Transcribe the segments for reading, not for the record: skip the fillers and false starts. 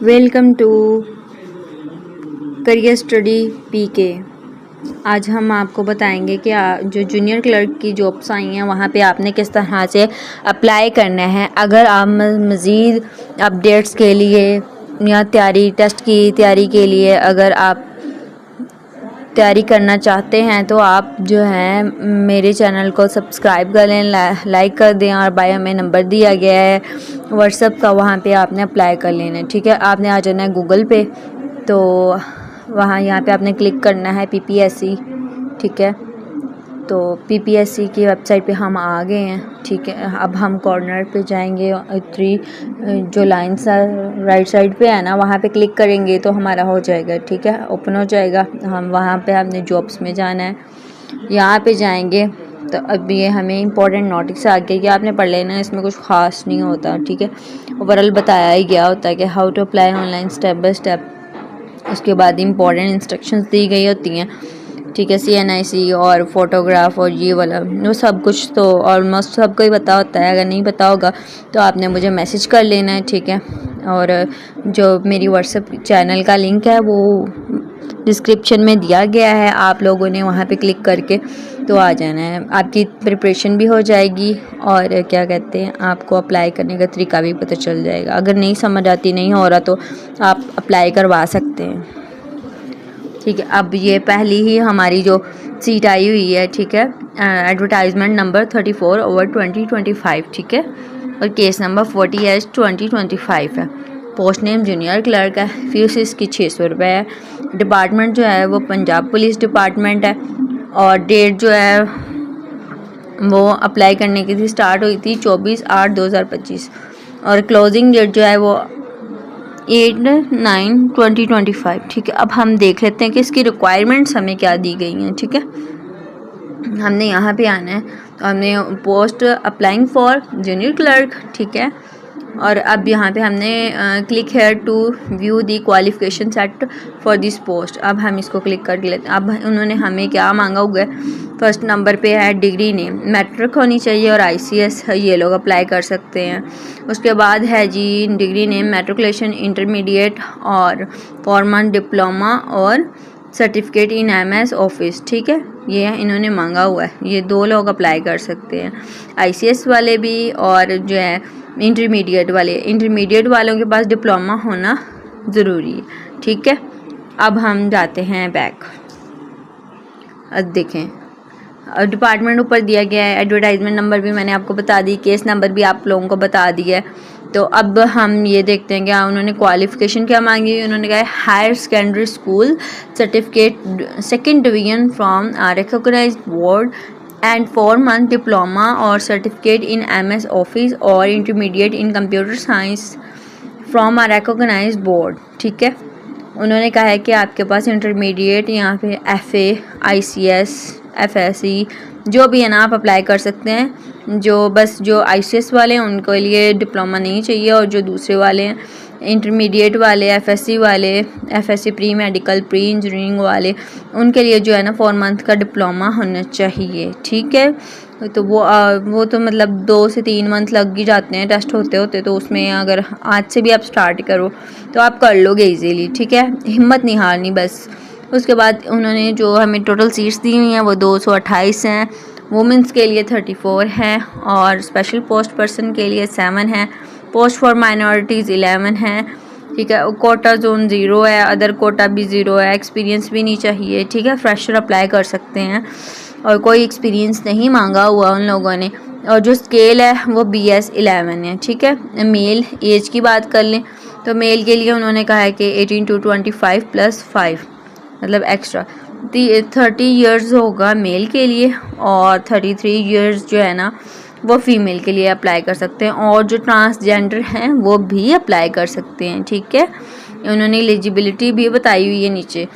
Welcome to career study पीके। आज हम आपको बताएंगे कि जो जूनियर क्लर्क की जॉब्स आई हैं वहाँ पे आपने किस तरह से अप्लाई करना है। अगर आप मज़ीद अपडेट्स के लिए या टेस्ट की तैयारी के लिए अगर आप तैयारी करना चाहते हैं तो आप जो है मेरे चैनल को सब्सक्राइब कर लें, लाइक कर दें और बायो में नंबर दिया गया है व्हाट्सएप का, वहाँ पे आपने अप्लाई कर लेना है। ठीक है, आपने आ जाना है गूगल पे, तो वहाँ यहाँ पे आपने क्लिक करना है पीपीएससी। ठीक है, तो पीपीएससी की वेबसाइट पे हम आ गए हैं। ठीक है, अब हम कॉर्नर पे जाएंगे, जो लाइन सा राइट साइड पे है ना वहाँ पे क्लिक करेंगे तो हमारा हो जाएगा। ठीक है, ओपन हो जाएगा। हम वहाँ पे हमने जॉब्स में जाना है, यहाँ पे जाएंगे तो अब ये हमें इंपॉर्टेंट नोटिस आ गया कि आपने पढ़ लेना है, इसमें कुछ ख़ास नहीं होता। ठीक है, ओवरऑल बताया ही गया होता है कि how to apply online step by step. उसके बाद इंपॉर्टेंट इंस्ट्रक्शंस दी गई होती हैं। ठीक है, CNIC और फोटोग्राफ और ये वाला वो सब कुछ तो ऑलमोस्ट सबको ही पता होता है। अगर नहीं पता होगा तो आपने मुझे मैसेज कर लेना है। ठीक है, और जो मेरी व्हाट्सएप चैनल का लिंक है वो डिस्क्रिप्शन में दिया गया है, आप लोगों ने वहाँ पे क्लिक करके तो आ जाना है। आपकी प्रिपरेशन भी हो जाएगी और क्या कहते हैं आपको अप्लाई करने का तरीका भी पता चल जाएगा। अगर नहीं समझ आती, नहीं हो रहा तो आप अप्लाई करवा सकते हैं। ठीक है, अब ये पहली ही हमारी जो सीट आई हुई है। ठीक है, एडवर्टाइजमेंट नंबर 34/2025। ठीक है, और केस नंबर 40/2025 है। पोस्ट नेम जूनियर क्लर्क है। फीस इसकी 600 रुपये है। डिपार्टमेंट जो है वो पंजाब पुलिस डिपार्टमेंट है और डेट जो है वो अप्लाई करने की थी स्टार्ट हुई थी 24/8/2025 और क्लोजिंग डेट जो है वो 8/9/2025। ठीक है, अब हम देख लेते हैं कि इसकी रिक्वायरमेंट्स हमें क्या दी गई हैं। ठीक है, हमने यहाँ पे आना है तो हमने post applying for junior clerk. ठीक है, और अब यहाँ पे हमने click here to view the qualification set for this post. अब हम इसको क्लिक कर लेते हैं। अब उन्होंने हमें क्या मांगा हुआ है, फर्स्ट नंबर पे है डिग्री नेम, मैट्रिक होनी चाहिए और ICS ये लोग अप्लाई कर सकते हैं। उसके बाद है जी डिग्री नेम, मैट्रिकुलेशन, इंटरमीडिएट और फॉर्मल डिप्लोमा और सर्टिफिकेट इन MS ऑफिस। ठीक है, ये इन्होंने मांगा हुआ है, ये 2 लोग अप्लाई कर सकते हैं, ICS वाले भी और जो है इंटरमीडिएट वाले। इंटरमीडिएट वालों के पास डिप्लोमा होना ज़रूरी है। ठीक है, अब हम जाते हैं बैक। अब देखें डिपार्टमेंट ऊपर दिया गया है, एडवर्टाइजमेंट नंबर भी मैंने आपको बता दी, केस नंबर भी आप लोगों को बता दिया है। तो अब हम ये देखते हैं कि उन्होंने क्वालिफ़िकेशन क्या मांगी। उन्होंने कहा higher secondary school certificate 2nd division from recognised board and 4-month diploma और सर्टिफिकेट इन MS ऑफिस और intermediate in computer science from a recognised board. ठीक है, उन्होंने कहा है कि आपके पास इंटरमीडिएट यहाँ पे FA, ICS, FSC जो भी है ना आप अप्लाई कर सकते हैं। जो ICS वाले हैं उनके लिए डिप्लोमा नहीं चाहिए और जो दूसरे वाले हैं इंटरमीडिएट वाले, FSC वाले, FSC pre medical, pre engineering वाले, उनके लिए जो है ना 4 month का डिप्लोमा होना चाहिए। ठीक है, तो वो तो मतलब 2 से 3 month लग ही जाते हैं टेस्ट होते होते, तो उसमें अगर आज से भी आप स्टार्ट करो तो आप कर लोगे इजीली। ठीक है, हिम्मत नहीं हारनी बस। उसके बाद उन्होंने जो हमें टोटल सीट्स दी हुई हैं वो 228 हैं, वुमेंस के लिए 34 हैं और स्पेशल पोस्ट पर्सन के लिए 7 हैं, पोस्ट फॉर माइनॉरिटीज़ 11 हैं। ठीक है, कोटा जोन 0 है, अदर कोटा भी 0 है, एक्सपीरियंस भी नहीं चाहिए। ठीक है, फ्रेशर अप्लाई कर सकते हैं और कोई एक्सपीरियंस नहीं मांगा हुआ उन लोगों ने। और जो स्केल है वो BS 11 है। ठीक है, मेल एज की बात कर लें तो मेल के लिए उन्होंने कहा है कि 18 to 25 + 5 मतलब एक्स्ट्रा 30 ईयर्स होगा मेल के लिए और 33 ईयर्स जो है ना वो फीमेल के लिए अप्लाई कर सकते हैं और जो ट्रांसजेंडर हैं वो भी अप्लाई कर सकते हैं। ठीक है, उन्होंने एलिजिबिलिटी भी बताई हुई है नीचे।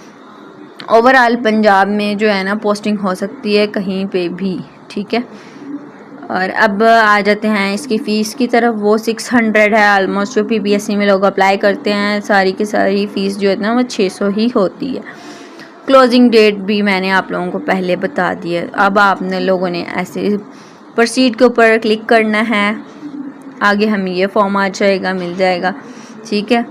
ओवरऑल पंजाब में जो है ना पोस्टिंग हो सकती है कहीं पे भी। ठीक है, और अब आ जाते हैं इसकी फ़ीस की तरफ। वो 600 है ऑलमोस्ट। जो PPSC में लोग अप्लाई करते हैं सारी की सारी फ़ीस जो है ना वो 600 ही होती है। क्लोजिंग डेट भी मैंने आप लोगों को पहले बता दी है। अब आपने लोगों ने ऐसे प्रोसीड के ऊपर क्लिक करना है, आगे हमें ये फॉर्म आ जाएगा, मिल जाएगा। ठीक है,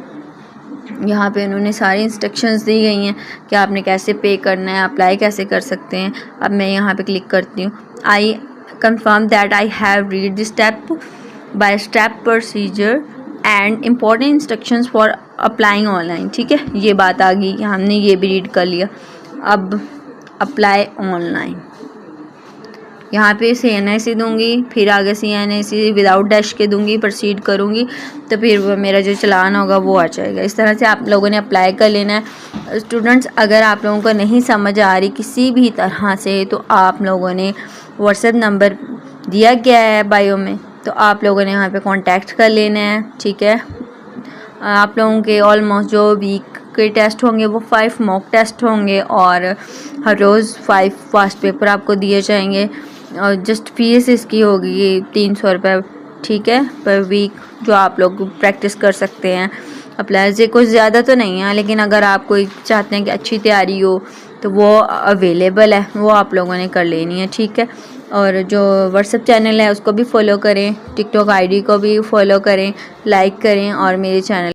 यहाँ पे उन्होंने सारी इंस्ट्रक्शंस दी गई हैं कि आपने कैसे पे करना है, अप्लाई कैसे कर सकते हैं। अब मैं यहाँ पे क्लिक करती हूँ। I confirm that I have read the step by step procedure and important instructions for applying online. ठीक है, ये बात आ गई, हमने ये भी रीड कर लिया। अब अप्लाई ऑनलाइन, यहाँ पे CNIC दूंगी, फिर आगे CNIC विदाउट डैश के दूंगी, प्रोसीड करूँगी तो फिर मेरा जो चलान होगा वो आ जाएगा। इस तरह से आप लोगों ने अप्लाई कर लेना है। स्टूडेंट्स, अगर आप लोगों को नहीं समझ आ रही किसी भी तरह से तो आप लोगों ने व्हाट्सएप नंबर दिया गया है बायो में, तो आप लोगों ने यहाँ पे कांटेक्ट कर लेना है। ठीक है, आप लोगों के ऑलमोस्ट जो वीक के टेस्ट होंगे वो 5 मॉक टेस्ट होंगे और हर रोज़ 5 फास्ट पेपर आपको दिए जाएंगे। और जस्ट फीस इसकी होगी 300 रुपये, ठीक है, पर वीक, जो आप लोग प्रैक्टिस कर सकते हैं अप्लाई से। कुछ ज़्यादा तो नहीं है, लेकिन अगर आप कोई चाहते हैं कि अच्छी तैयारी हो तो वो अवेलेबल है, वो आप लोगों ने कर लेनी है। ठीक है, और जो व्हाट्सएप चैनल है उसको भी फॉलो करें, टिकटॉक ID को भी फॉलो करें, लाइक करें और मेरे चैनल